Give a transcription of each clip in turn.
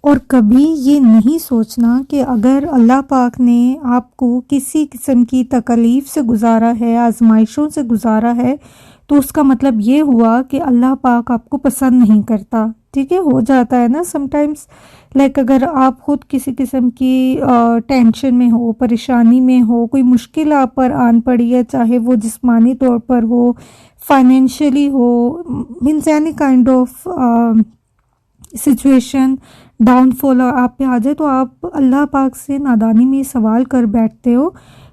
اور کبھی یہ نہیں سوچنا کہ اگر اللہ پاک نے آپ کو کسی قسم کی تکلیف سے گزارا ہے، آزمائشوں سے گزارا ہے، تو اس کا مطلب یہ ہوا کہ اللہ پاک آپ کو پسند نہیں کرتا. ٹھیک ہے، ہو جاتا ہے نا سم ٹائمز، لائک اگر آپ خود کسی قسم کی ٹینشن میں ہو، پریشانی میں ہو، کوئی مشکل آپ پر آن پڑی ہے، چاہے وہ جسمانی طور پر ہو، فائنینشلی ہو، means any kind of situation down fall آپ پہ آ جائے، تو آپ اللہ پاک سے نادانی میں یہ سوال کر بیٹھتے ہو.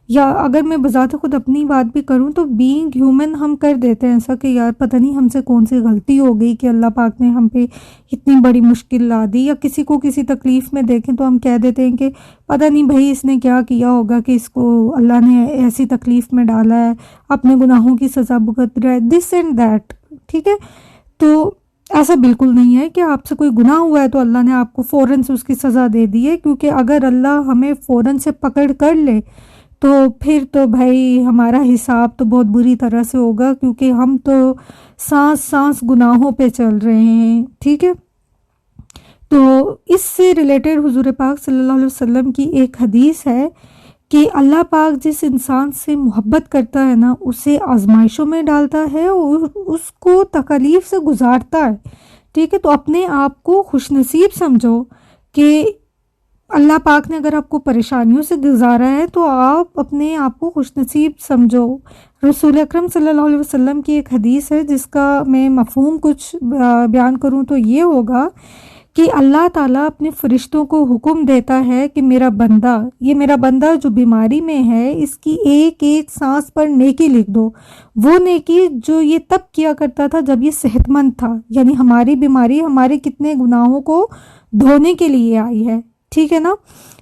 یا اگر میں بذات خود اپنی بات بھی کروں تو بینگ ہیومن ہم کر دیتے ہیں ایسا کہ یار پتہ نہیں ہم سے کون سی غلطی ہو گئی کہ اللہ پاک نے ہم پہ اتنی بڑی مشکل لا دی. یا کسی کو کسی تکلیف میں دیکھیں تو ہم کہہ دیتے ہیں کہ پتہ نہیں بھائی اس نے کیا کیا ہوگا کہ اس کو اللہ نے ایسی تکلیف میں ڈالا ہے، اپنے گناہوں کی سزا بھگت رہا ہے، دس اینڈ دیٹ. ٹھیک ہے، تو ایسا بالکل نہیں ہے کہ آپ سے کوئی گناہ ہوا ہے تو اللہ نے آپ کو فوراً سے اس کی سزا دے دی ہے. کیونکہ اگر اللہ ہمیں فوراً سے پکڑ کر لے تو پھر تو بھائی ہمارا حساب تو بہت بری طرح سے ہوگا، کیونکہ ہم تو سانس سانس گناہوں پہ چل رہے ہیں. ٹھیک ہے، تو اس سے ریلیٹڈ حضور پاک صلی اللہ علیہ وسلم کی ایک حدیث ہے کہ اللہ پاک جس انسان سے محبت کرتا ہے نا، اسے آزمائشوں میں ڈالتا ہے اور اس کو تکلیف سے گزارتا ہے. ٹھیک ہے، تو اپنے آپ کو خوش نصیب سمجھو کہ اللہ پاک نے اگر آپ کو پریشانیوں سے گزارا ہے تو آپ اپنے آپ کو خوش نصیب سمجھو. رسول اکرم صلی اللہ علیہ وسلم کی ایک حدیث ہے جس کا میں مفہوم کچھ بیان کروں تو یہ ہوگا کہ اللہ تعالیٰ اپنے فرشتوں کو حکم دیتا ہے کہ میرا بندہ جو بیماری میں ہے، اس کی ایک ایک سانس پر نیکی لکھ دو. وہ نیکی جو یہ تب کیا کرتا تھا جب یہ صحت مند تھا، یعنی ہماری بیماری ہمارے کتنے گناہوں کو دھونے کے لیے آئی ہے. ٹھیک ہے نا،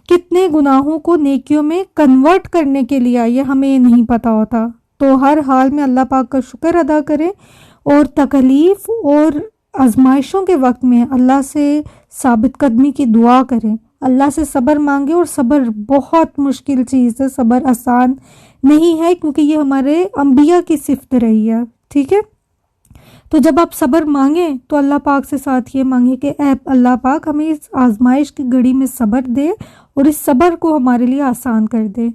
کتنے گناہوں کو نیکیوں میں کنورٹ کرنے کے لیے آئی ہے، ہمیں یہ نہیں پتا ہوتا. تو ہر حال میں اللہ پاک کا شکر ادا کریں اور تکلیف اور آزمائشوں کے وقت میں اللہ سے ثابت قدمی کی دعا کریں، اللہ سے صبر مانگیں. اور صبر بہت مشکل چیز ہے، صبر آسان نہیں ہے، کیونکہ یہ ہمارے انبیاء کی صفت رہی ہے. ٹھیک ہے، تو جب آپ صبر مانگیں تو اللہ پاک سے ساتھ یہ مانگیں کہ اے اللہ پاک ہمیں اس آزمائش کی گھڑی میں صبر دے اور اس صبر کو ہمارے لیے آسان کر دے.